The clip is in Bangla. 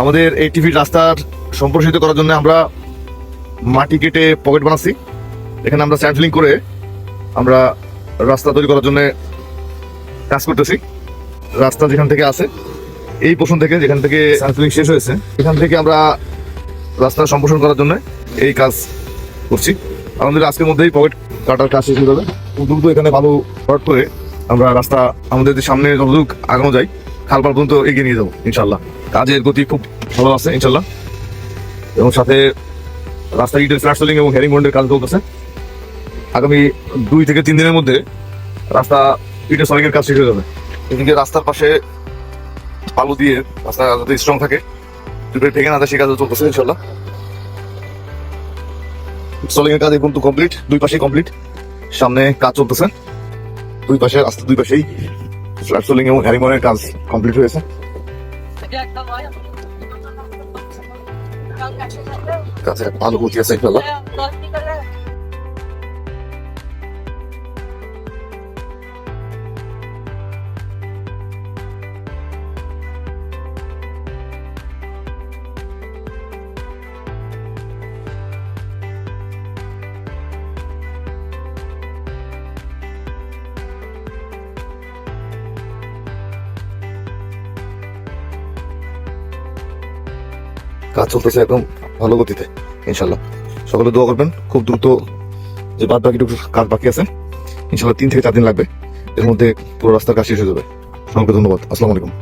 আমাদের এই টিভির রাস্তার সম্প্রসারিত করার জন্য আমরা মাটি কেটে পকেট বানাচ্ছি। এখানে আমরা স্যান্ড ফিলিং করে আমরা রাস্তা তৈরি করার জন্য কাজ করতেছি। রাস্তা যেখান থেকে আছে এই পোর্শন থেকে, যেখান থেকে স্যান্ড ফিলিং শেষ হয়েছে, এখান থেকে আমরা রাস্তা সম্প্রসারণ করার জন্য এই কাজ করছি। আমাদের আজকের মধ্যেই পকেট কাটার কাজ শেষ হয়ে যাবে। দ্রুত এখানে ভালো ভরাট করে আমরা রাস্তা আমাদের সামনে যতটুক আগানো যায় খালপাড় পর্যন্ত এগিয়ে নিয়ে যাবো ইনশাল্লাহ। কাজের গতি খুব ভালো আছে ইনশাল্লাহ, এবং সাথে রাস্তা ইটের ফ্ল্যাট সোলিং এবং হেরিং বন্ডের কাজ চলতেছে। আগামী 2 থেকে 3 দিনের মধ্যে রাস্তা ইটের সোলিং এর কাজ শেষ হয়ে যাবে। এদিকে রাস্তার পাশে বালু দিয়ে রাস্তা যাতে স্ট্রং থাকে, ভেঙে না যায়, সে কাজ চলতেছে ইনশাল্লাহ। সোলিং এর কাজ এখন তো কমপ্লিট, 2 পাশেই কমপ্লিট। সামনে কাজ চলতেছে, 2 পাশে রাস্তা 2 পাশেই ফ্ল্যাট সোলিং এবং হেরিং বন্ডের কাজ কমপ্লিট হয়েছে। কাজে ভালো গতি আছে ইনশাল্লাহ। কাজ চলতেছে একদম ভালো গতিতে ইনশাল্লাহ। সকলে দোয়া করবেন খুব দ্রুত, যে বাদ বাকি কাজ বাকি আছে ইনশাল্লাহ 3 থেকে 4 দিন লাগবে, এর মধ্যে পুরো রাস্তার কাজ শেষ হয়ে যাবে। সকলকে ধন্যবাদ। আসসালামু আলাইকুম।